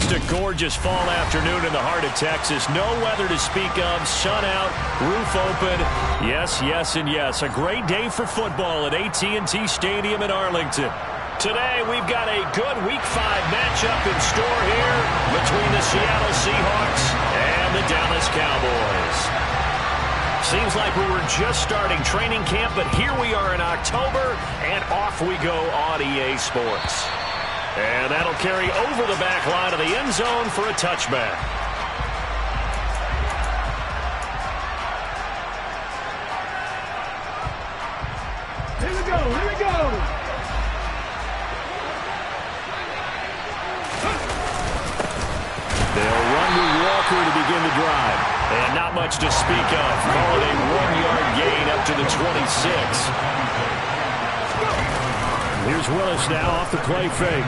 Just a gorgeous fall afternoon in the heart of Texas. No weather to speak of. Sun out, roof open. Yes, yes, and yes. A great day for football at AT&T Stadium in Arlington. Today, we've got a good Week 5 matchup in store here between the Seattle Seahawks and the Dallas Cowboys. Seems like we were just starting training camp, but here we are in October, and off we go on EA Sports. And that'll carry over the back line of the end zone for a touchback. Here we go, here we go. They'll run with Walker to begin the drive. And not much to speak of. Call it a 1-yard gain up to the 26. Here's Willis now off the play fake.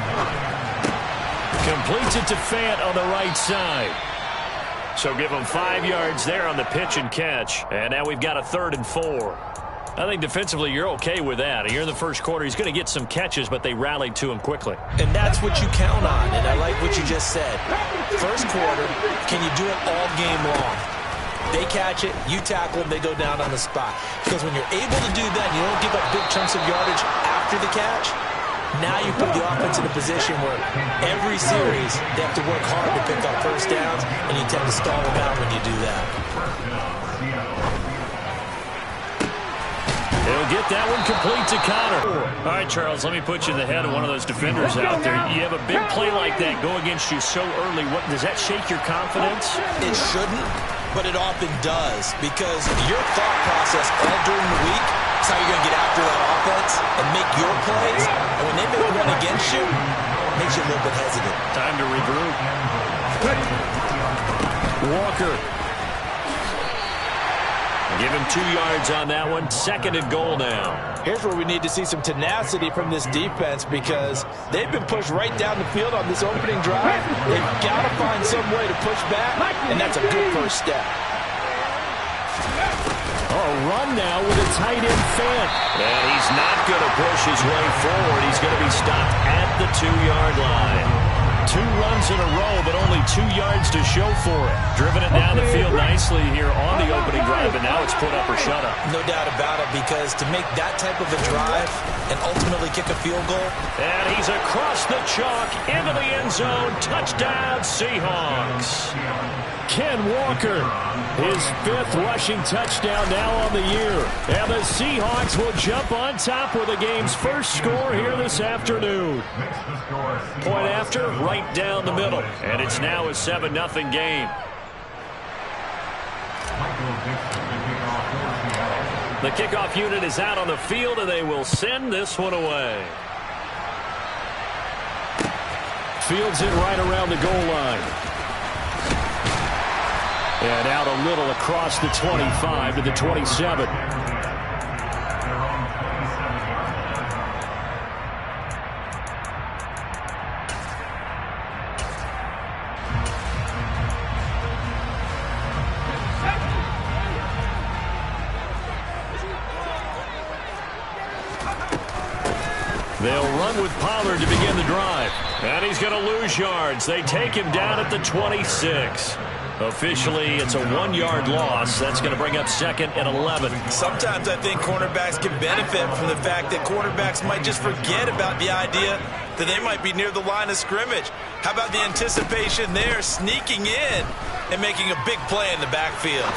Completes it to Fant on the right side. So give him 5 yards there on the pitch and catch. And now we've got a 3rd and 4. I think defensively you're okay with that. Here in the first quarter, he's going to get some catches, but they rallied to him quickly. And that's what you count on, and I like what you just said. First quarter, can you do it all game long? They catch it, you tackle them, they go down on the spot. Because when you're able to do that, you don't give up big chunks of yardage after the catch, now you put the offense in a position where every series they have to work hard to pick up first downs, and you tend to stall them out when you do that. He'll get that one complete to Connor. All right, Charles, let me put you in the head of one of those defenders out there. You have a big play like that go against you so early. What, does that shake your confidence? It shouldn't, but it often does, because your thought process all during the week is how you're going to get after that offense and make your plays. And when they make a run against you, it makes you a little bit hesitant. Time to regroup. Walker. Give him 2 yards on that one. 2nd and goal now. Here's where we need to see some tenacity from this defense, because they've been pushed right down the field on this opening drive. They've got to find some way to push back, and that's a good first step. Oh, run now with a tight end Fant. And he's not going to push his way forward. He's going to be stopped at the 2-yard line. 2 runs in a row, but only 2 yards to show for it. Driven it down the field nicely here on the opening drive, and now it's put up or shut up. No doubt about it, because to make that type of a drive and ultimately kick a field goal. And he's across the chalk into the end zone. Touchdown, Seahawks. Ken Walker, his 5th rushing touchdown now on the year. And the Seahawks will jump on top with the game's first score here this afternoon. Point after, right down the middle. And it's now a 7-0 game. The kickoff unit is out on the field, and they will send this one away. Fields it right around the goal line. And out a little across the 25 to the 27. They'll run with Pollard to begin the drive. And he's going to lose yards. They take him down at the 26. Officially, it's a 1-yard loss. That's going to bring up 2nd and 11. Sometimes I think cornerbacks can benefit from the fact that quarterbacks might just forget about the idea that they might be near the line of scrimmage. How about the anticipation there, sneaking in and making a big play in the backfield?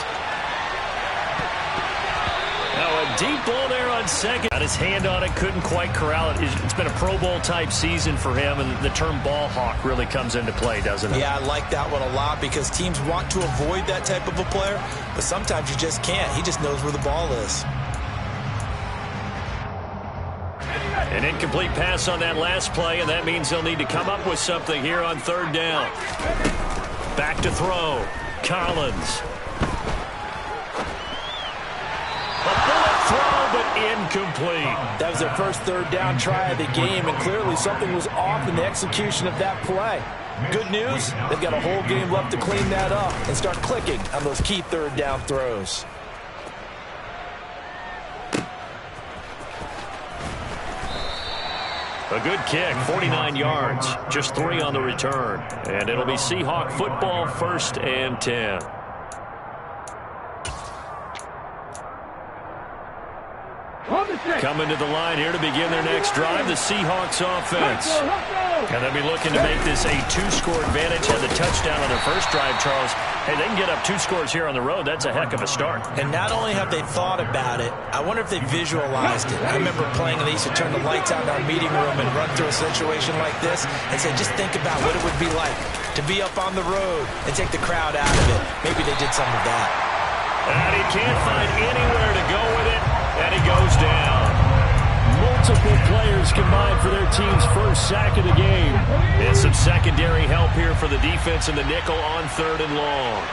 Now a deep ball there on 2nd. Got his hand on it, couldn't quite corral it. It's been a Pro Bowl type season for him, and the term ball hawk really comes into play, doesn't it? Yeah, I like that one a lot, because teams want to avoid that type of a player, but sometimes you just can't. He just knows where the ball is. An incomplete pass on that last play, and that means they'll need to come up with something here on 3rd down. Back to throw. Collins. Throw, but incomplete. That was their first 3rd down try of the game, and clearly something was off in the execution of that play. Good news, they've got a whole game left to clean that up and start clicking on those key 3rd down throws. A good kick, 49 yards, just 3 on the return. And it'll be Seahawk football, 1st and 10. Coming to the line here to begin their next drive, the Seahawks offense. And they'll be looking to make this a 2-score advantage. Had the touchdown on their first drive, Charles. Hey, they can get up 2 scores here on the road. That's a heck of a start. And not only have they thought about it, I wonder if they visualized it. I remember playing, and they used to turn the lights out in our meeting room and run through a situation like this and say, just think about what it would be like to be up on the road and take the crowd out of it. Maybe they did some of that. And he can't find anywhere to go with it, and he goes down. Multiple players combined for their team's first sack of the game. And some secondary help here for the defense in the nickel on 3rd and long.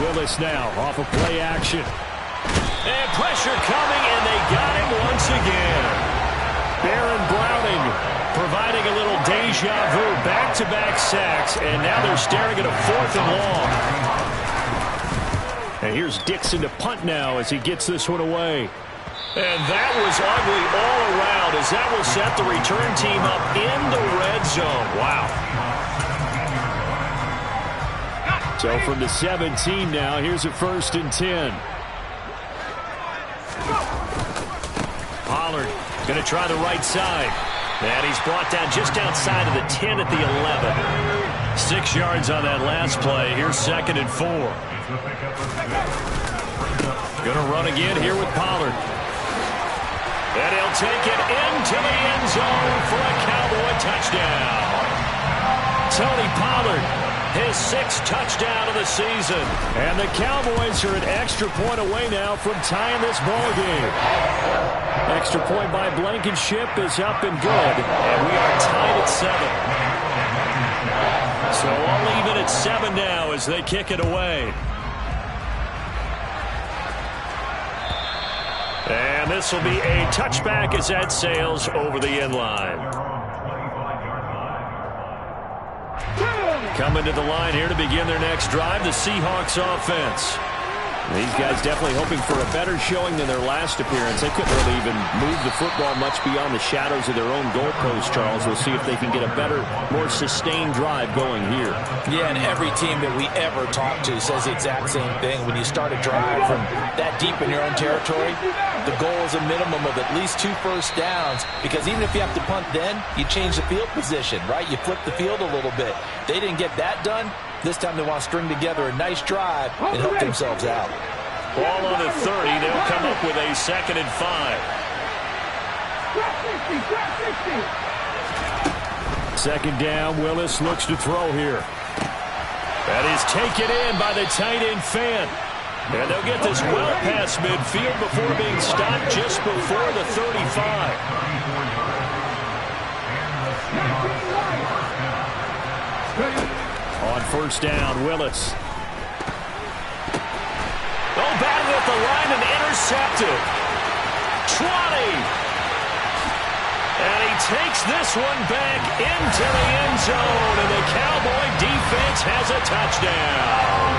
Willis now off of play action. And pressure coming, and they got him once again. Baron Browning providing a little deja vu. Back-to-back sacks, and now they're staring at a 4th and long. And here's Dixon to punt now as he gets this one away. And that was ugly all around as that will set the return team up in the red zone. Wow. So from the 17 now, here's a 1st and 10. Pollard going to try the right side. And he's brought down just outside of the 10 at the 11. 6 yards on that last play. Here's 2nd and 4. Going to run again here with Pollard. And he'll take it into the end zone for a Cowboy touchdown. Tony Pollard, his 6th touchdown of the season. And the Cowboys are an extra point away now from tying this ball game. Extra point by Blankenship is up and good. And we are tied at 7. So all even at 7 now as they kick it away. And this will be a touchback as that sails over the end line. Coming to the line here to begin their next drive, the Seahawks offense. These guys definitely hoping for a better showing than their last appearance. They couldn't really even move the football much beyond the shadows of their own goalpost, Charles. We'll see if they can get a better, more sustained drive going here. Yeah, and every team that we ever talk to says the exact same thing. When you start a drive from that deep in your own territory, the goal is a minimum of at least 2 first downs, because even if you have to punt then, you change the field position, right? You flip the field a little bit. They didn't get that done. This time they want to string together a nice drive and help themselves out. Ball on the 30. They'll come up with a 2nd and 5. 2nd down. Willis looks to throw here. That is taken in by the tight end Fant. And they'll get this well past midfield before being stopped just before the 35. On 1st down, Willis. Oh, batted at the line and intercepted. 20. And he takes this one back into the end zone, and the Cowboy defense has a touchdown.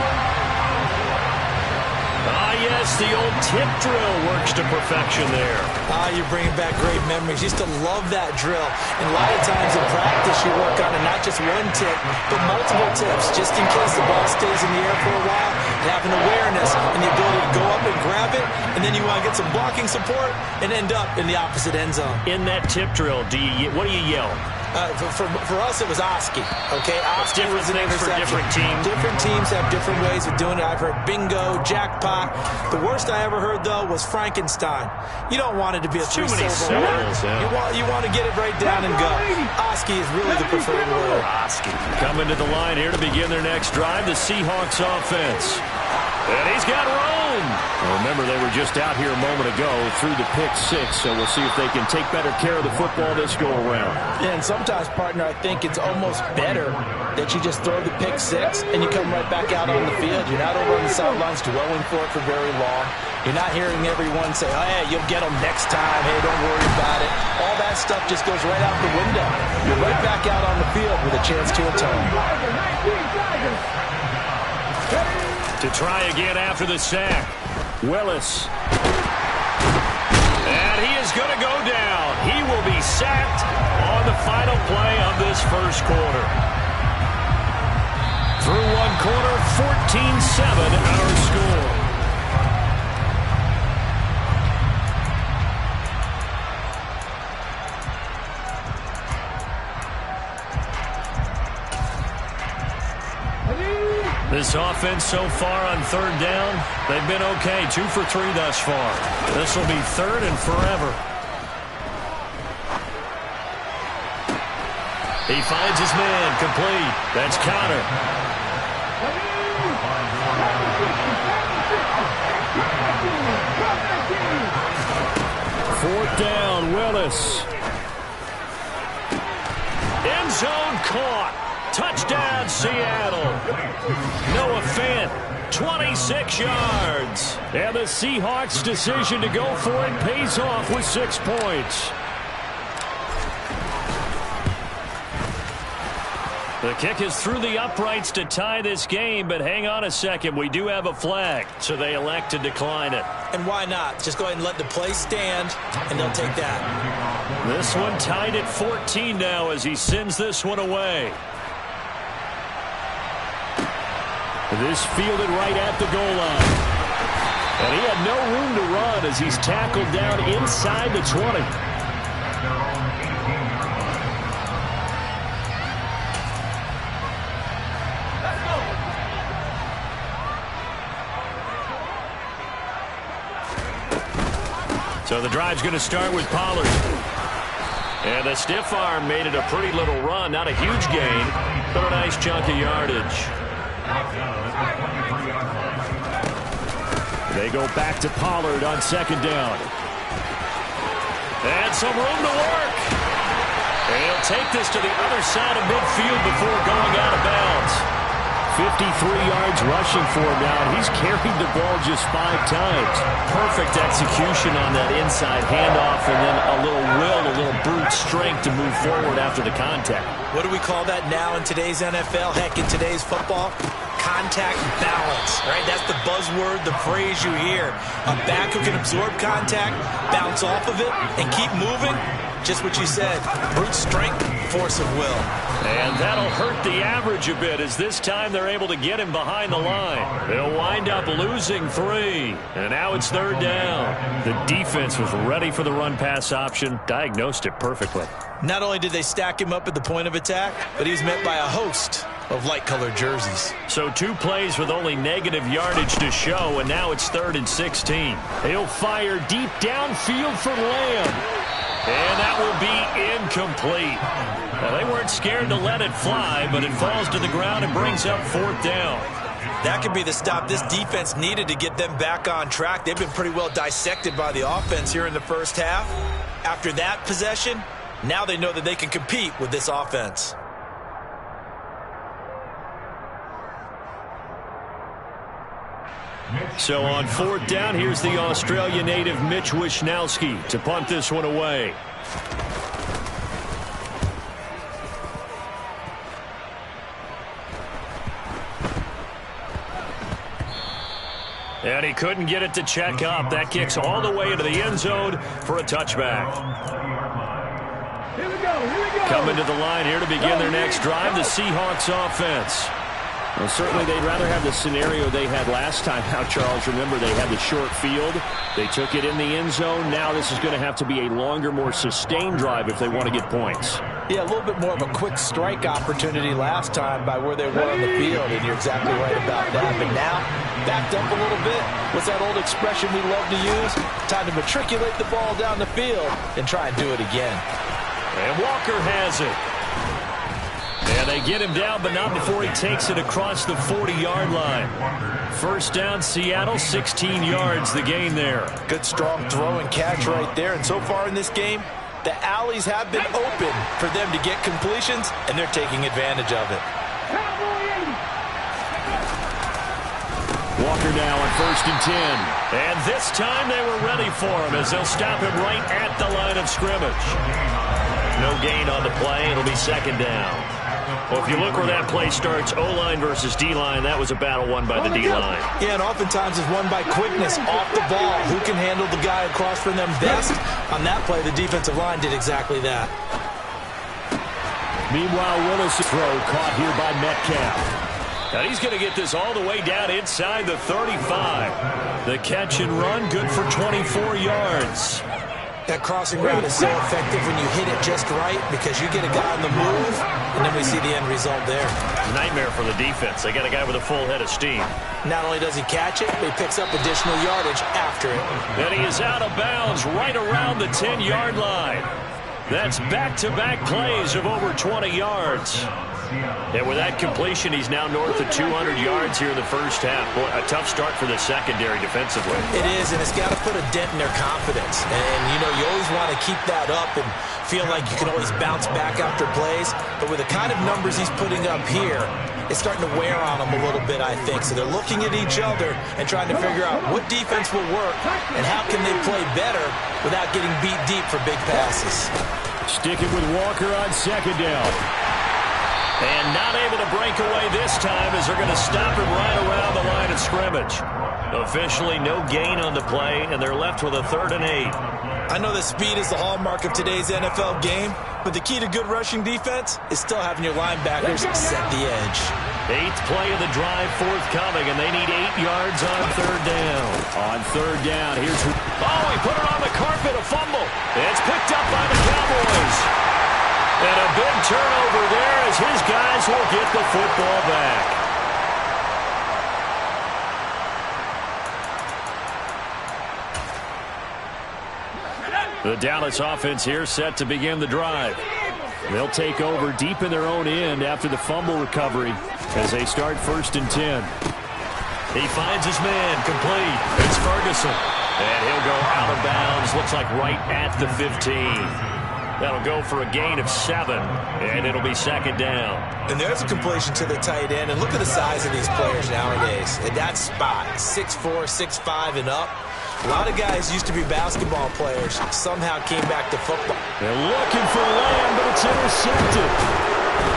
Ah, yes, the old tip drill works to perfection there. Ah, you're bringing back great memories. Used to love that drill. And a lot of times in practice, you work on it, not just one tip, but multiple tips, just in case the ball stays in the air for a while. Having awareness and the ability to go up and grab it, and then you want to get some blocking support and end up in the opposite end zone. In that tip drill, what do you yell? For us, it was Oski. Okay, Oski was an interception. For different teams. Different teams have different ways of doing it. I've heard bingo, jackpot. The worst I ever heard, though, was Frankenstein. You don't want it to be a three-syllable word. Yeah. You want to get it right down and go. Oski is really the preferred word. Oski. Coming to the line here to begin their next drive, the Seahawks offense. And he's got room. Well, remember, they were just out here a moment ago through the pick 6, so we'll see if they can take better care of the football this go-around. Yeah, and sometimes, partner, I think it's almost better that you just throw the pick 6 and you come right back out on the field. You're not over on the sidelines dwelling for it for very long. You're not hearing everyone say, oh, yeah, you'll get them next time. Hey, don't worry about it. All that stuff just goes right out the window. You're right back out on the field with a chance to atone. To try again after the sack. Willis. And he is going to go down. He will be sacked on the final play of this first quarter. Through one quarter, 14-7 our score. This offense so far on third down, they've been okay. 2 for 3 thus far. This will be third and forever. He finds his man complete. That's Connor. Fourth down, Willis. End zone caught. Touchdown, Seattle. Noah Fant, 26 yards. And the Seahawks' decision to go for it pays off with 6 points. The kick is through the uprights to tie this game, but hang on a second. We do have a flag, so they elect to decline it. And why not? Just go ahead and let the play stand, and they'll take that. This one tied at 14 now as he sends this one away. This fielded right at the goal line. And he had no room to run as he's tackled down inside the 20. So the drive's going to start with Pollard. And the stiff arm made it a pretty little run. Not a huge gain, but a nice chunk of yardage. They go back to Pollard on second down. And some room to work. And he'll take this to the other side of midfield before going out of bounds. 53 yards rushing for him now. He's carried the ball just 5 times. Perfect execution on that inside handoff, and then a little will, a little brute strength to move forward after the contact. What do we call that now in today's NFL? Heck, in today's football? Contact balance, right? That's the buzzword, the phrase you hear. A back who can absorb contact, bounce off of it, and keep moving. Just what you said, brute strength, force of will. And that'll hurt the average a bit as this time they're able to get him behind the line. They'll wind up losing 3. And now it's third down. The defense was ready for the run-pass option, diagnosed it perfectly. Not only did they stack him up at the point of attack, but he was met by a host of light-colored jerseys. So 2 plays with only negative yardage to show, and now it's 3rd and 16. He'll fire deep downfield for Lamb. And that will be incomplete. Now, they weren't scared to let it fly, but it falls to the ground and brings up 4th down. That could be the stop this defense needed to get them back on track. They've been pretty well dissected by the offense here in the first half. After that possession, now they know that they can compete with this offense. So on 4th down, here's the Australia native Mitch Wishnowsky to punt this one away. And he couldn't get it to check up. That kicks all the way into the end zone for a touchback. Here we go. Coming to the line here to begin their next drive, the Seahawks offense. Well, certainly they'd rather have the scenario they had last time out, Charles. Remember, they had the short field. They took it in the end zone. Now this is going to have to be a longer, more sustained drive if they want to get points. Yeah, a little bit more of a quick strike opportunity last time by where they were on the field, and you're exactly right about that. But now, backed up a little bit. What's that old expression we love to use? Time to matriculate the ball down the field and try and do it again. And Walker has it. And they get him down, but not before he takes it across the 40-yard line. First down, Seattle, 16 yards, the gain there. Good, strong throw and catch right there. And so far in this game, the alleys have been open for them to get completions, and they're taking advantage of it. Walker now on 1st and 10. And this time they were ready for him as they'll stop him right at the line of scrimmage. No gain on the play. It'll be 2nd down. Well, if you look where that play starts, O-line versus D-line, that was a battle won by the D-line. Yeah, and oftentimes it's won by quickness off the ball. Who can handle the guy across from them best? On that play, the defensive line did exactly that. Meanwhile, Willis' throw caught here by Metcalf. And he's going to get this all the way down inside the 35. The catch and run, good for 24 yards. That crossing route is so effective when you hit it just right because you get a guy on the move, and then we see the end result there. Nightmare for the defense. They got a guy with a full head of steam. Not only does he catch it, but he picks up additional yardage after it. And he is out of bounds right around the 10-yard line. That's back-to-back plays of over 20 yards. And with that completion, he's now north of 200 yards here in the first half. Boy, a tough start for the secondary defensively. It is, and it's got to put a dent in their confidence. And, you know, you always want to keep that up and feel like you can always bounce back after plays. But with the kind of numbers he's putting up here, it's starting to wear on them a little bit, I think. So they're looking at each other and trying to figure out what defense will work and how can they play better without getting beat deep for big passes. Sticking with Walker on second down. And not able to break away this time as they're going to stop him right around the line of scrimmage. Officially no gain on the play, and they're left with a 3rd and 8. I know that speed is the hallmark of today's NFL game, but the key to good rushing defense is still having your linebackers set the edge. 8th play of the drive forthcoming, and they need 8 yards on 3rd down. On 3rd down, here's... Oh, he put it on the carpet, a fumble. It's picked up by the Cowboys. And a big turnover there as his guys will get the football back. The Dallas offense here set to begin the drive. They'll take over deep in their own end after the fumble recovery as they start 1st and 10. He finds his man, complete. It's Ferguson. And he'll go out of bounds, looks like right at the 15. That'll go for a gain of 7, and it'll be 2nd down. And there's a completion to the tight end, and look at the size of these players nowadays. At that spot, 6'4", 6'5", and up. A lot of guys used to be basketball players, somehow came back to football. They're looking for Lamb, but it's intercepted.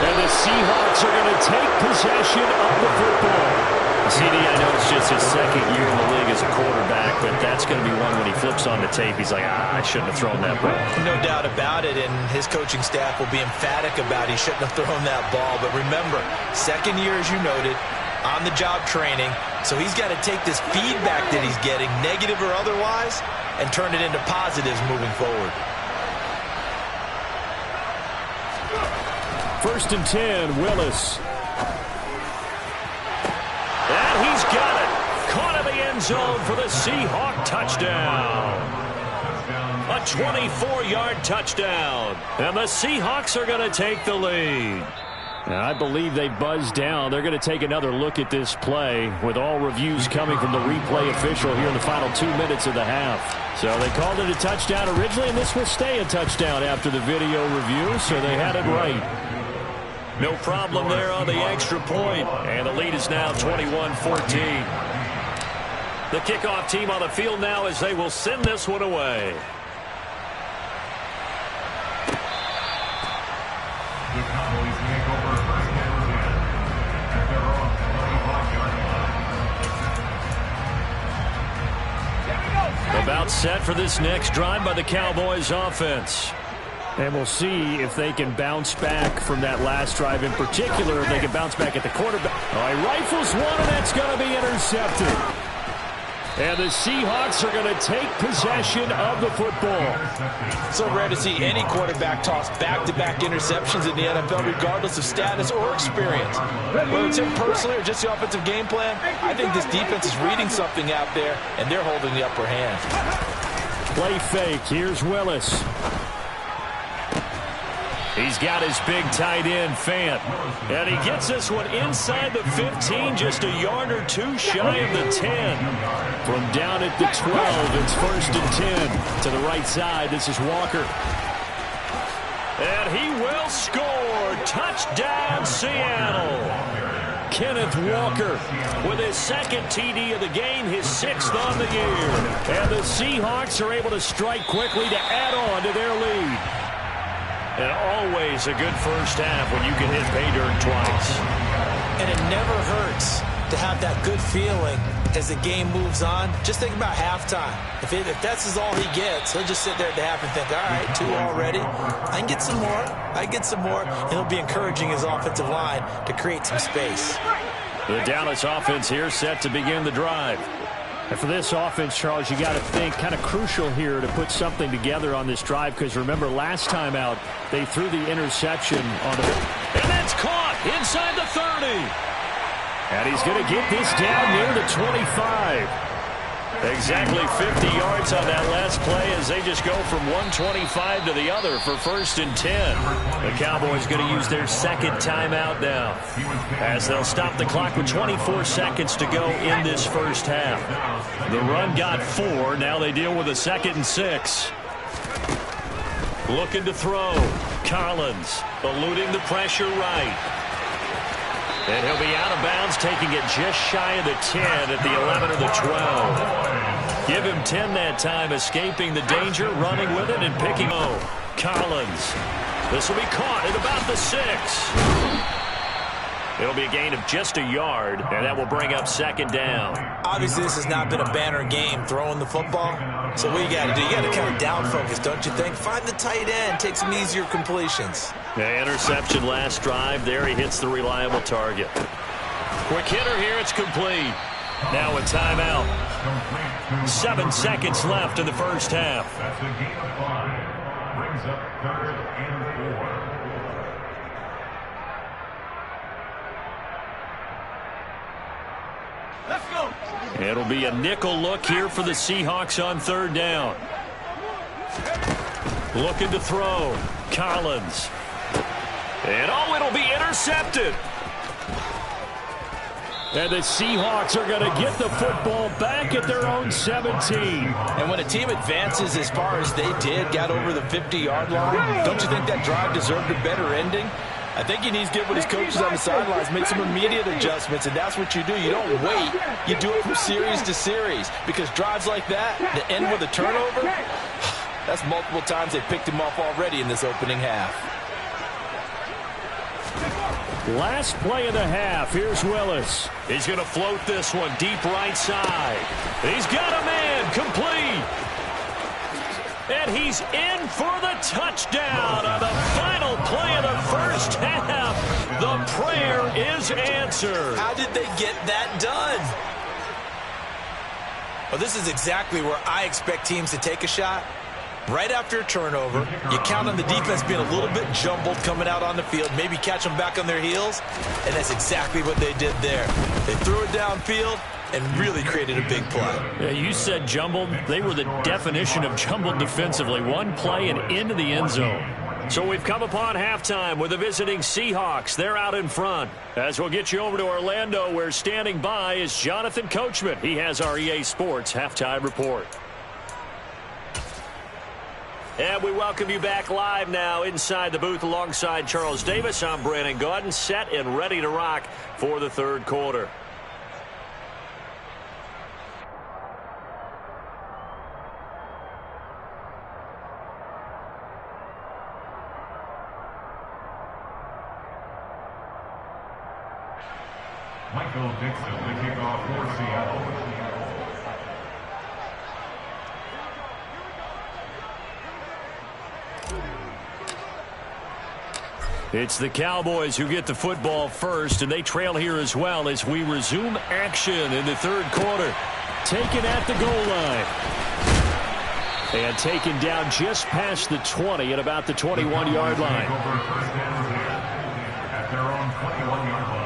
And the Seahawks are going to take possession of the football. CD, I know it's just his 2nd year in the league as a quarterback, but that's going to be one when he flips on the tape. He's like, I shouldn't have thrown that ball. No doubt about it, and his coaching staff will be emphatic about he shouldn't have thrown that ball. But remember, 2nd year, as you noted, on-the-job training, so he's got to take this feedback that he's getting, negative or otherwise, and turn it into positives moving forward. 1st and 10, Willis. And he's got it. Caught in the end zone for the Seahawk touchdown. A 24-yard touchdown. And the Seahawks are going to take the lead. And I believe they buzzed down. They're going to take another look at this play with all reviews coming from the replay official here in the final 2 minutes of the half. So they called it a touchdown originally, and this will stay a touchdown after the video review, so they had it right. No problem there on the extra point. And the lead is now 21-14. The kickoff team on the field now as they will send this one away. The Cowboys take over 1st and 10 at their own 25-yard line. About set for this next drive by the Cowboys offense. And we'll see if they can bounce back from that last drive, in particular, if they can bounce back at the quarterback. All right, rifles one, and that's going to be intercepted. And the Seahawks are going to take possession of the football. So rare to see any quarterback toss back-to-back interceptions in the NFL, regardless of status or experience. Whether it's him personally or just the offensive game plan, I think this defense is reading something out there, and they're holding the upper hand. Play fake. Here's Willis. He's got his big tight end, Fant. And he gets this one inside the 15, just a yard or two shy of the 10. From down at the 12, it's 1st and 10. To the right side, this is Walker. And he will score. Touchdown, Seattle. Kenneth Walker with his 2nd TD of the game, his 6th on the year. And the Seahawks are able to strike quickly to add on to their lead. And always a good first half when you can hit pay dirt twice. And it never hurts to have that good feeling as the game moves on. Just think about halftime. If that's all he gets, he'll just sit there at the half and think, all right, 2 already. I can get some more. I can get some more. And he'll be encouraging his offensive line to create some space. The Dallas offense here set to begin the drive. And for this offense, Charles, you got to think kind of crucial here to put something together on this drive, because remember last time out they threw the interception on the... And that's caught inside the 30. And he's going to get this down near the 25. Exactly 50 yards on that last play as they just go from 125 to the other for 1st and 10. The Cowboys going to use their second timeout now as they'll stop the clock with 24 seconds to go in this first half. The run got 4. Now they deal with a 2nd and 6. Looking to throw. Collins eluding the pressure right. And he'll be out of bounds, taking it just shy of the 10 at the 11 or the 12. Give him 10 that time, escaping the danger, running with it, and picking. Collins. This will be caught at about the 6. It'll be a gain of just a yard, and that will bring up 2nd down. Obviously, this has not been a banner game throwing the football. So what you got to do, you got to kind of down focus, don't you think? Find the tight end, take some easier completions. The interception last drive. There he hits the reliable target. Quick hitter here. It's complete. Now a timeout. 7 seconds left in the first half. That's a gain of 5. Brings up 3rd and 4. Let's go. It'll be a nickel look here for the Seahawks on 3rd down. Looking to throw. Collins. And it'll be intercepted. And the Seahawks are going to get the football back at their own 17. And when a team advances as far as they did, got over the 50-yard line, don't you think that drive deserved a better ending? I think he needs to get with his coaches on the sidelines, make some immediate adjustments, and that's what you do. You don't wait. You do it from series to series, because drives like that, that end with a turnover, that's multiple times they picked him off already in this opening half. Last play of the half. Here's Willis. He's going to float this one deep right side. He's got a man complete. And he's in for the touchdown on the final play of the first half. The prayer is answered. How did they get that done? Well, this is exactly where I expect teams to take a shot. Right after a turnover, you count on the defense being a little bit jumbled coming out on the field, maybe catch them back on their heels, and that's exactly what they did there. They threw it downfield and really created a big play. Yeah, you said jumbled. They were the definition of jumbled defensively. One play and into the end zone. So we've come upon halftime with the visiting Seahawks. They're out in front. As we'll get you over to Orlando, where standing by is Jonathan Coachman. He has our EA Sports halftime report. And we welcome you back live now inside the booth alongside Charles Davis. I'm Brandon Gaudin, set and ready to rock for the 3rd quarter. Michael Dixon, the kickoff for Seattle. It's the Cowboys who get the football first, and they trail here as well as we resume action in the 3rd quarter. Taken at the goal line. And taken down just past the 20 at about the 21-yard line. At their own 21-yard line.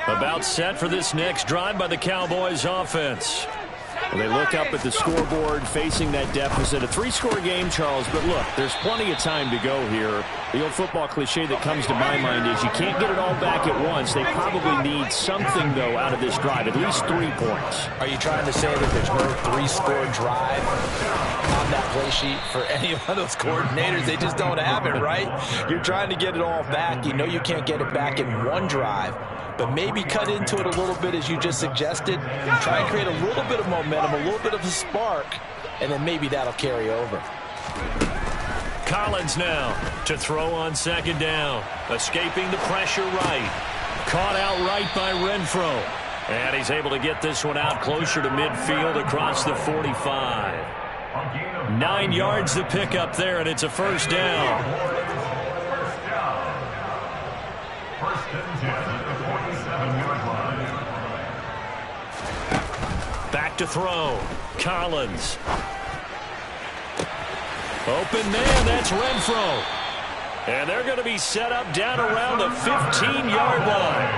About set for this next drive by the Cowboys offense. Well, they look up at the scoreboard facing that deficit. A 3-score game, Charles, but look, there's plenty of time to go here. The old football cliche that comes to my mind is you can't get it all back at once. They probably need something, though, out of this drive, at least 3 points. Are you trying to say that there's no 3-score drive on that play sheet for any one of those coordinators? They just don't have it, right? You're trying to get it all back. You know you can't get it back in one drive, but maybe cut into it a little bit as you just suggested. Try and create a little bit of momentum, a little bit of a spark, and then maybe that'll carry over. Collins now to throw on 2nd down. Escaping the pressure right. Caught out right by Renfro. And he's able to get this one out closer to midfield across the 45. 9 yards to pick up there, and it's a 1st down. First and 10 at the 47-yard line. Back to throw. Collins. Open man, that's Renfro. And they're going to be set up down around the 15-yard line.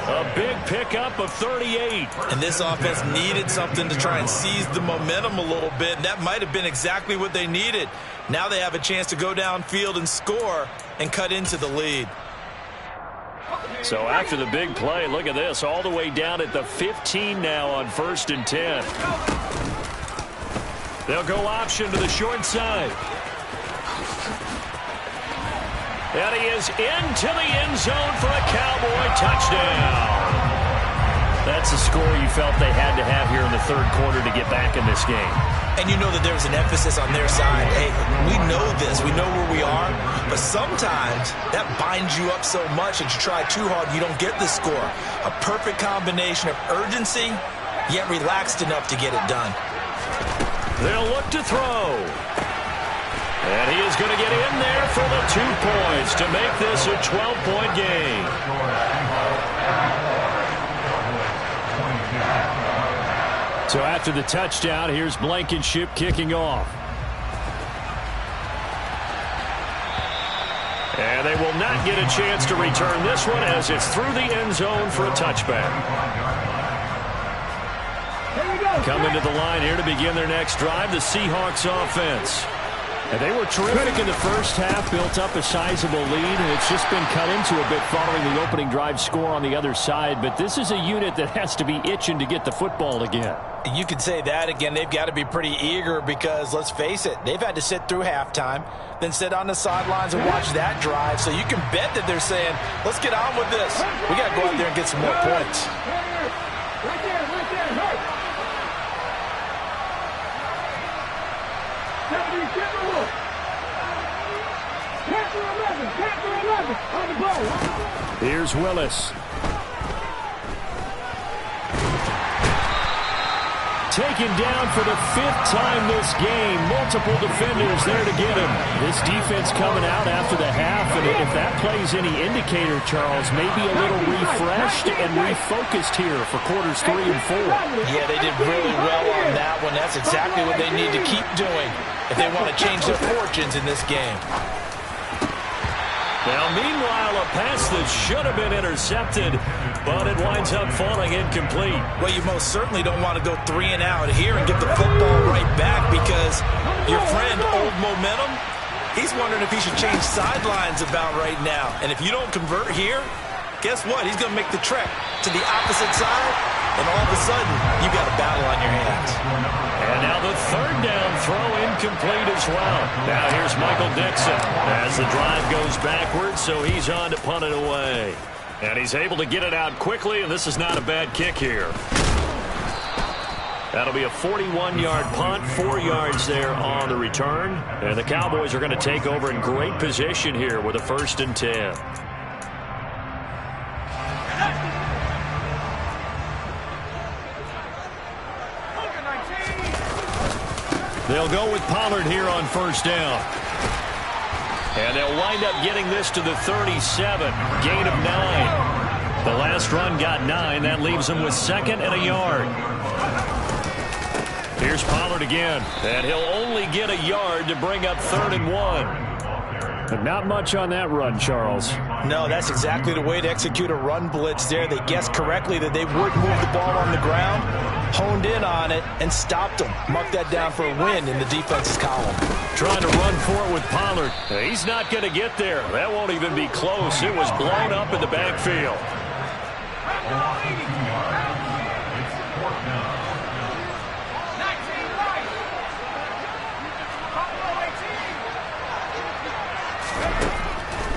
A big pickup of 38. And this offense needed something to try and seize the momentum a little bit. And that might have been exactly what they needed. Now they have a chance to go downfield and score and cut into the lead. So after the big play, look at this, all the way down at the 15 now on 1st and 10. They'll go option to the short side. And he is into the end zone for a Cowboy touchdown. That's the score you felt they had to have here in the 3rd quarter to get back in this game. And you know that there's an emphasis on their side. Hey, we know this. We know where we are. But sometimes that binds you up so much that you try too hard, you don't get the score. A perfect combination of urgency, yet relaxed enough to get it done. They'll look to throw. And he is going to get in there for the 2 points to make this a 12-point game. So after the touchdown, here's Blankenship kicking off. And they will not get a chance to return this one as it's through the end zone for a touchback. Coming to the line here to begin their next drive, the Seahawks offense. And they were terrific in the first half, built up a sizable lead, and it's just been cut into a bit following the opening drive score on the other side. But this is a unit that has to be itching to get the football again. You could say that again. They've got to be pretty eager because, let's face it, they've had to sit through halftime, then sit on the sidelines and watch that drive. So you can bet that they're saying, let's get on with this. We got to go out there and get some more points. Right there, hurt. Here's Willis. Taken down for the 5th time this game. Multiple defenders there to get him. This defense coming out after the half, and if that plays any indicator, Charles, maybe a little refreshed and refocused here for quarters 3 and 4. Yeah, they did really well on that one. That's exactly what they need to keep doing if they want to change their fortunes in this game. Now, meanwhile, a pass that should have been intercepted, but it winds up falling incomplete. Well, you most certainly don't want to go 3 and out here and get the football right back because your friend, Old Momentum, he's wondering if he should change sidelines about right now. And if you don't convert here, guess what? He's going to make the trek to the opposite side, and all of a sudden, you've got a battle on your hands. And now the 3rd down throw incomplete as well. Now here's Michael Dixon as the drive goes backwards, so he's on to punt it away. And he's able to get it out quickly, and this is not a bad kick here. That'll be a 41-yard punt, 4 yards there on the return. And the Cowboys are going to take over in great position here with a 1st and 10. They'll go with Pollard here on 1st down. And they'll wind up getting this to the 37. Gain of 9. The last run got 9. That leaves them with 2nd and a yard. Here's Pollard again. And he'll only get a yard to bring up 3rd and 1. But not much on that run, Charles. No, that's exactly the way to execute a run blitz there. They guessed correctly that they would move the ball on the ground. honed in on it and stopped him. Mark that down for a win in the defense's column. Trying to run for it with Pollard. He's not going to get there. That won't even be close. It was blown up in the backfield.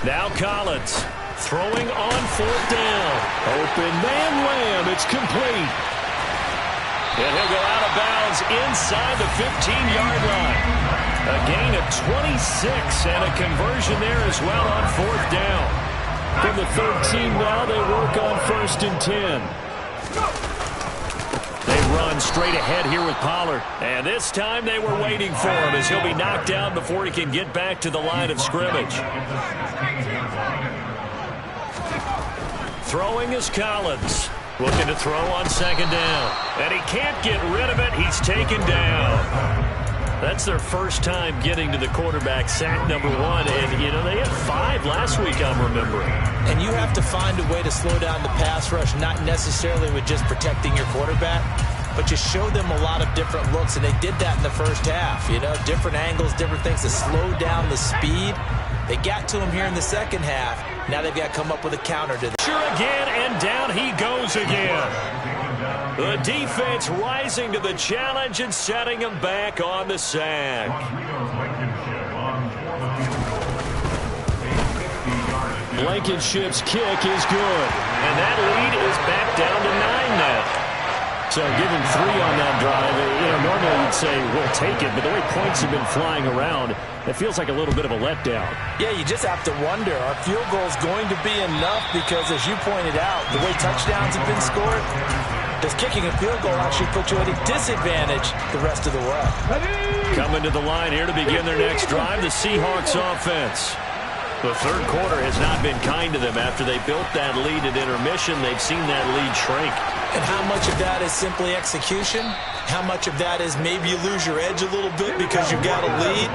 Now Collins throwing on 4th down. Open man, Lamb. It's complete. And he'll go out of bounds inside the 15-yard line. A gain of 26 and a conversion there as well on 4th down. From the 13 now, they work on 1st and 10. They run straight ahead here with Pollard. And this time they were waiting for him as he'll be knocked down before he can get back to the line of scrimmage. Throwing is Collins. Looking to throw on 2nd down. And he can't get rid of it. He's taken down. That's their first time getting to the quarterback, sack number 1. And, you know, they had 5 last week, I'm remembering. And you have to find a way to slow down the pass rush, not necessarily with just protecting your quarterback, but you show them a lot of different looks, and they did that in the first half. You know, different angles, different things to slow down the speed. They got to him here in the second half. Now they've got to come up with a counter to that. Sure again, and down he goes again. The defense rising to the challenge and setting him back on the sack. Blankenship's kick is good. And that lead is back down to 9 now. So given 3 on that drive, you know, normally you'd say we'll take it, but the way points have been flying around, it feels like a little bit of a letdown. Yeah, you just have to wonder, are field goals going to be enough? Because as you pointed out, the way touchdowns have been scored, does kicking a field goal actually put you at a disadvantage the rest of the way? Coming to the line here to begin their next drive, the Seahawks offense. The third quarter has not been kind to them. After they built that lead at intermission, they've seen that lead shrink. And how much of that is simply execution? How much of that is maybe you lose your edge a little bit because you've got a lead?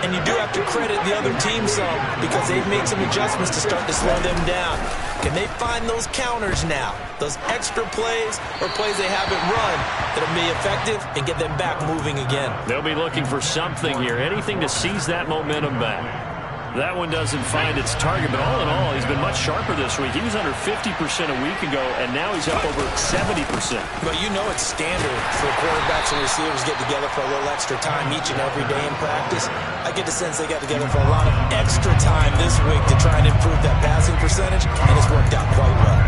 And you do have to credit the other team some because they've made some adjustments to start to slow them down. Can they find those counters now, those extra plays or plays they haven't run that'll be effective and get them back moving again? They'll be looking for something here, anything to seize that momentum back. That one doesn't find its target, but all in all, he's been much sharper this week. He was under 50% a week ago, and now he's up over 70%. But you know it's standard for quarterbacks and receivers get together for a little extra time each and every day in practice. I get the sense they got together for a lot of extra time this week to try and improve that passing percentage, and it's worked out quite well.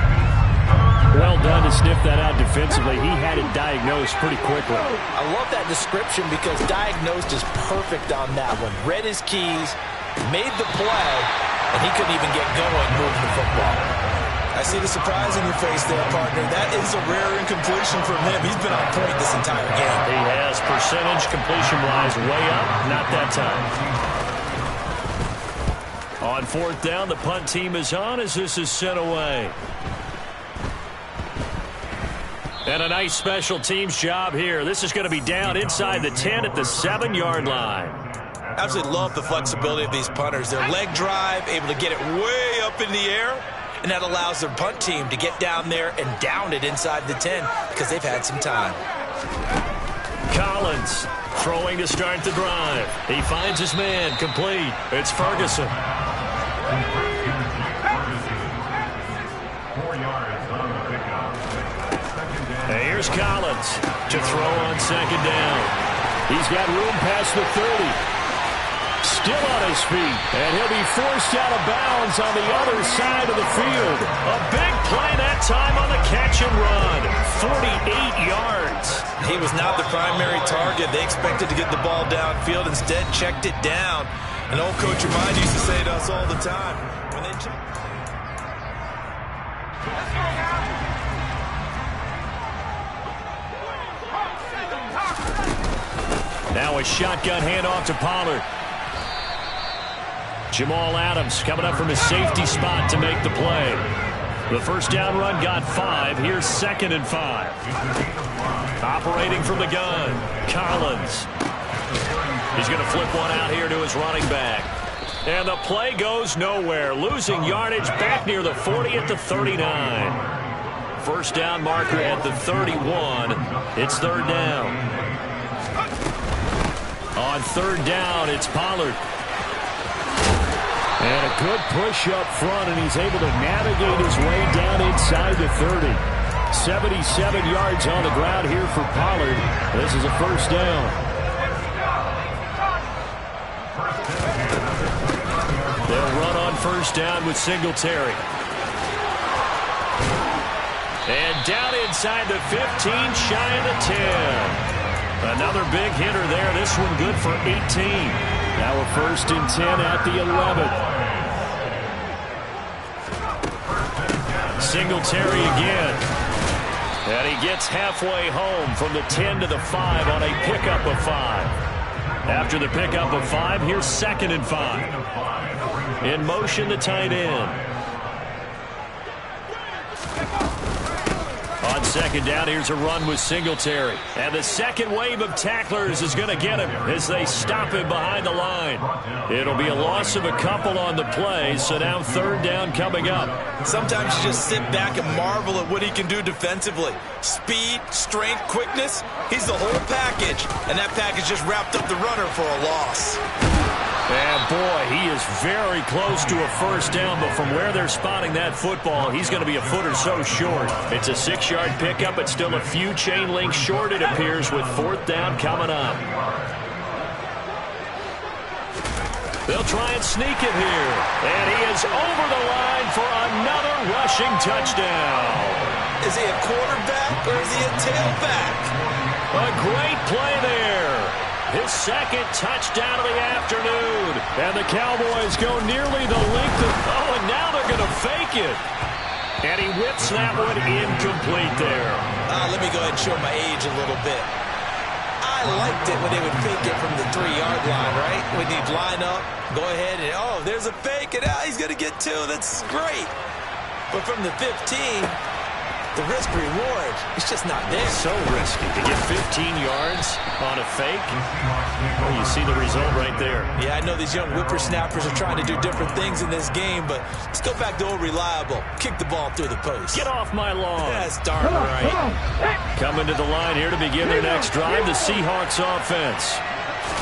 Well done to sniff that out defensively. He had it diagnosed pretty quickly. I love that description because diagnosed is perfect on that one. Read his keys, made the play, and he couldn't even get going moving the football. I see the surprise in your face there, partner. That is a rare incompletion from him. He's been on point this entire game. He has percentage completion-wise way up. Not that time. On 4th down, the punt team is on as this is sent away. And a nice special teams job here. This is going to be down inside the 10 at the 7-yard line. Absolutely love the flexibility of these punters. Their leg drive, able to get it way up in the air, and that allows their punt team to get down there and down it inside the 10 because they've had some time. Collins throwing to start the drive. He finds his man complete. It's Ferguson. 4 yards on the pickup. Here's Collins to throw on 2nd down. He's got room past the 30. Still on his feet, and he'll be forced out of bounds on the other side of the field. A big play that time on the catch and run. 48 yards. He was not the primary target. They expected to get the ball downfield. Instead, checked it down. An old coach of mine used to say to us all the time, when they check... Now a shotgun handoff to Pollard. Jamal Adams coming up from his safety spot to make the play. The first down run got 5. Here's 2nd and 5. Operating from the gun, Collins. He's going to flip one out here to his running back. And the play goes nowhere. Losing yardage back near the 40 at the 39. first down marker at the 31. It's third down. On third down, it's Pollard. And a good push up front, and he's able to navigate his way down inside the 30. 77 yards on the ground here for Pollard. This is a first down. They'll run on first down with Singletary. And down inside the 15, shy of the 10. Another big hitter there. This one good for 18. Now a first and 10 at the 11. Singletary again. And he gets halfway home from the 10 to the 5 on a pickup of 5. After the pickup of 5, here's second and 5. In motion, the tight end. On second down, here's a run with Singletary. And the second wave of tacklers is going to get him as they stop him behind the line. It'll be a loss of a couple on the play, so now third down coming up. Sometimes you just sit back and marvel at what he can do defensively. Speed, strength, quickness, he's the whole package. And that package just wrapped up the runner for a loss. And boy, he is very close to a first down, but from where they're spotting that football, he's going to be a foot or so short. It's a 6-yard pickup, but still a few chain links short, it appears, with fourth down coming up. They'll try and sneak it here. And he is over the line for another rushing touchdown. Is he a quarterback or is he a tailback? A great play there. His second touchdown of the afternoon. And the Cowboys go nearly the length of... Oh, and now they're going to fake it. And he whips that one incomplete there. Let me go ahead and show my age a little bit. I liked it when they would fake it from the 3-yard line, right? When you'd line up, go ahead and, oh, there's a fake, and he's going to get 2. That's great. But from the 15... the risk-reward, it's just not there. So risky to get 15 yards on a fake. Oh, you see the result right there. Yeah, I know these young whippersnappers are trying to do different things in this game, but let's go back to old reliable. Kick the ball through the post. Get off my lawn. That's darn right. Coming to the line here to begin their next drive, the Seahawks offense.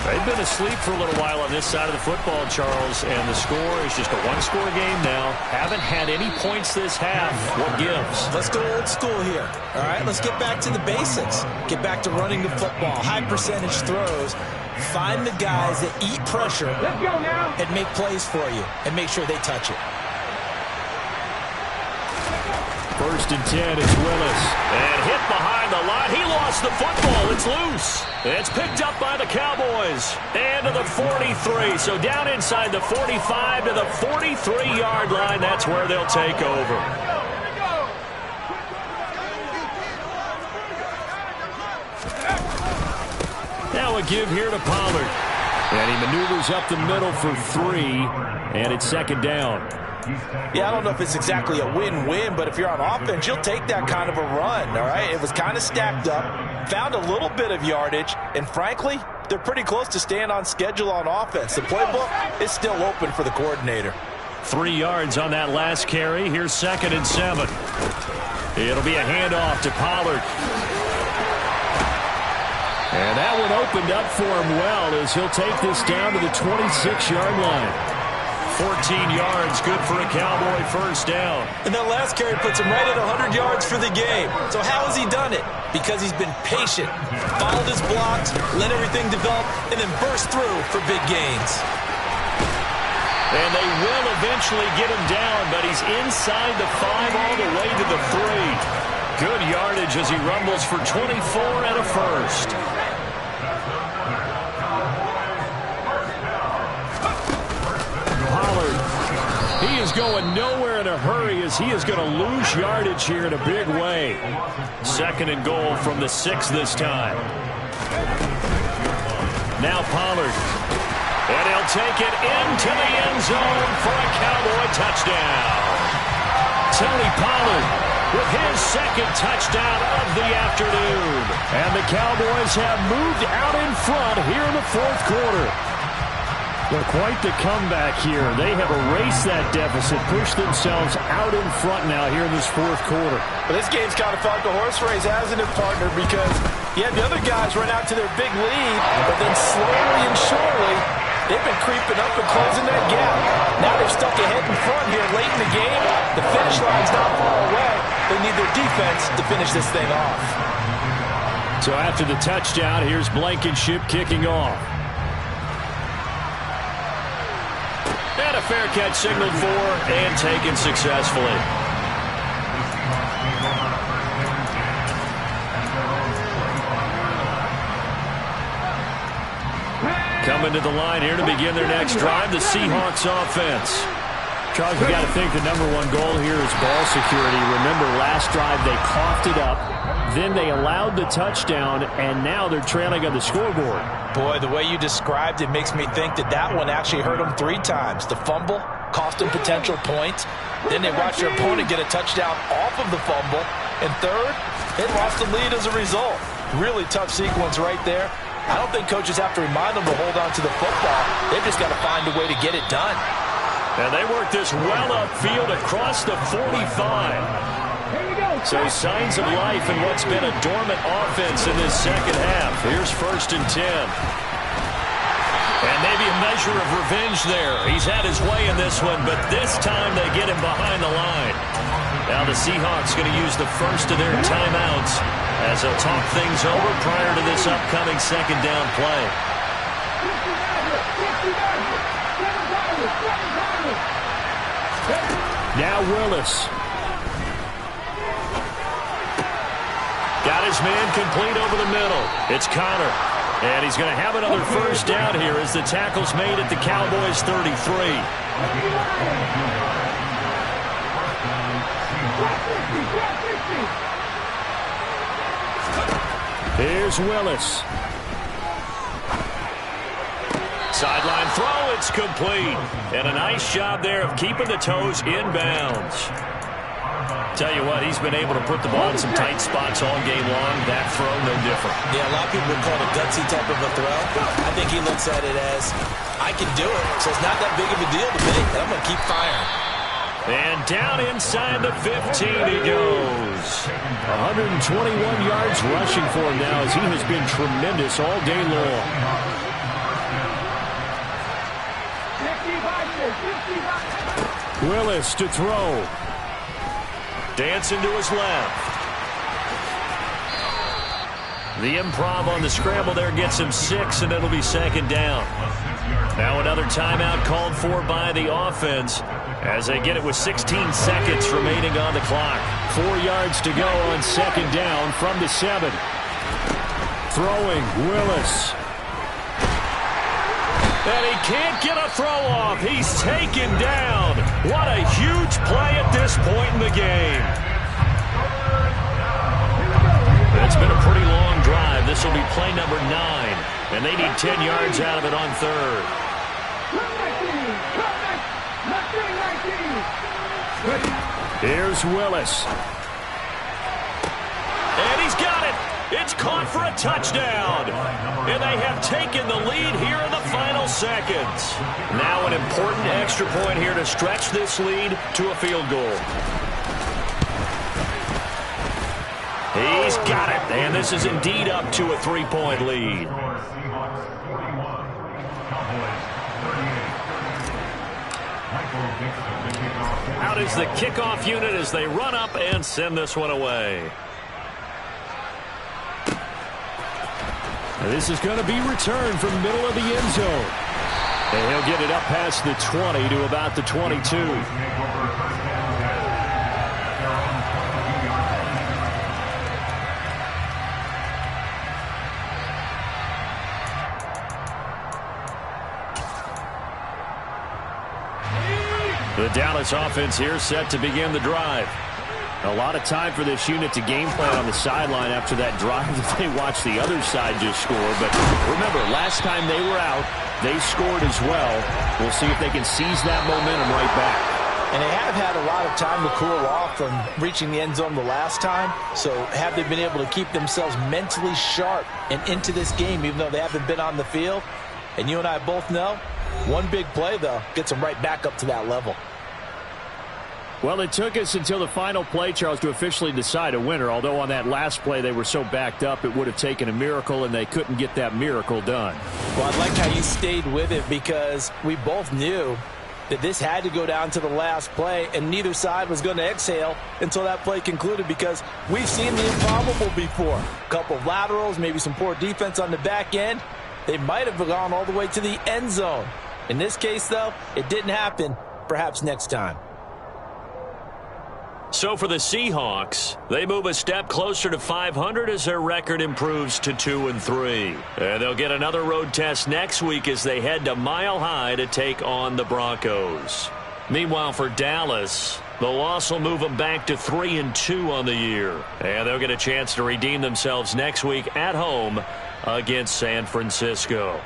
They've been asleep for a little while on this side of the football, Charles, and the score is just a one-score game now. Haven't had any points this half. What gives? Let's go old school here. All right, let's get back to the basics. Get back to running the football, high-percentage throws. Find the guys that eat pressure and make plays for you and make sure they touch it. First and 10, it's Willis. And hit behind the line. He lost the football. It's loose. It's picked up by the Cowboys. And to the 43. So down inside the 45 to the 43-yard line. That's where they'll take over. Now a give here to Pollard. And he maneuvers up the middle for 3. And it's second down. Yeah, I don't know if it's exactly a win-win, but if you're on offense, you'll take that kind of a run, all right? It was kind of stacked up, found a little bit of yardage, and frankly, they're pretty close to staying on schedule on offense. The playbook is still open for the coordinator. 3 yards on that last carry. Here's second and 7. It'll be a handoff to Pollard. And that one opened up for him well as he'll take this down to the 26-yard line. 14 yards, good for a Cowboy first down. And that last carry puts him right at 100 yards for the game. So how has he done it? Because he's been patient, followed his blocks, let everything develop, and then burst through for big gains. And they will eventually get him down, but he's inside the 5 all the way to the 3. Good yardage as he rumbles for 24 and a first. He is going nowhere in a hurry as he is going to lose yardage here in a big way. Second and goal from the 6 this time. Now Pollard. And he'll take it into the end zone for a Cowboy touchdown. Tony Pollard with his second touchdown of the afternoon. And the Cowboys have moved out in front here in the fourth quarter. Well, quite the comeback here. They have erased that deficit, pushed themselves out in front now here in this fourth quarter. But this game's kind of felt like a horse race, hasn't it, partner? Because you have the other guys run out to their big lead, but then slowly and surely, they've been creeping up and closing that gap. Now they're stuck ahead in front here late in the game. The finish line's not far away. They need their defense to finish this thing off. So after the touchdown, here's Blankenship kicking off. And a fair catch signaled for and taken successfully. Coming to the line here to begin their next drive, the Seahawks offense. Charles, you got to think the number one goal here is ball security. Remember, last drive they coughed it up, then they allowed the touchdown, and now they're trailing on the scoreboard. Boy, the way you described it makes me think that that one actually hurt them 3 times. The fumble cost them potential points. Then they watched their opponent get a touchdown off of the fumble. And third, they lost the lead as a result. Really tough sequence right there. I don't think coaches have to remind them to hold on to the football. They've just got to find a way to get it done. And they work this well upfield across the 45. So signs of life in what's been a dormant offense in this second half. Here's 1st and 10. And maybe a measure of revenge there. He's had his way in this one, but this time they get him behind the line. Now the Seahawks going to use the first of their timeouts as they'll talk things over prior to this upcoming second down play. Now Willis. Got his man complete over the middle. It's Connor. And he's going to have another first down here as the tackle's made at the Cowboys' 33. Here's Willis. Sideline throw, it's complete. And a nice job there of keeping the toes in bounds. Tell you what, he's been able to put the ball in some tight spots all game long. That throw, no different. Yeah, a lot of people would call it a gutsy type of a throw. I think he looks at it as, I can do it, so it's not that big of a deal to me, and I'm going to keep firing. And down inside the 15 he goes. 121 yards rushing for him now as he has been tremendous all day long. Willis to throw. Dancing to his left. The improv on the scramble there gets him 6, and it'll be second down. Now another timeout called for by the offense as they get it with 16 seconds remaining on the clock. 4 yards to go on second down from the 7. Throwing, Willis. And he can't get a throw off. He's taken down. What a huge play at this point in the game. It's been a pretty long drive. This will be play number 9. And they need 10 yards out of it on third. Here's Willis. And he's got it. It's caught for a touchdown. And they have taken the lead here in the final seconds. Now an important extra point here to stretch this lead to a field goal. He's got it. And this is indeed up to a 3-point lead. Out is the kickoff unit as they run up and send this one away. This is going to be returned from the middle of the end zone. And he'll get it up past the 20 to about the 22. The Dallas offense here set to begin the drive. A lot of time for this unit to game plan on the sideline after that drive that they watched the other side just score. But remember, last time they were out, they scored as well. We'll see if they can seize that momentum right back. And they have had a lot of time to cool off from reaching the end zone the last time. So have they been able to keep themselves mentally sharp and into this game, even though they haven't been on the field? And you and I both know One big play, though, gets them right back up to that level. Well, it took us until the final play, Charles, to officially decide a winner, although on that last play they were so backed up it would have taken a miracle, and they couldn't get that miracle done. Well, I like how you stayed with it because we both knew that this had to go down to the last play, and neither side was going to exhale until that play concluded because we've seen the improbable before. A couple of laterals, maybe some poor defense on the back end. They might have gone all the way to the end zone. In this case, though, it didn't happen. Perhaps next time. So for the Seahawks, they move a step closer to 500 as their record improves to 2-3. And they'll get another road test next week as they head to Mile High to take on the Broncos. Meanwhile, for Dallas, the loss will move them back to 3-2 on the year. And they'll get a chance to redeem themselves next week at home against San Francisco.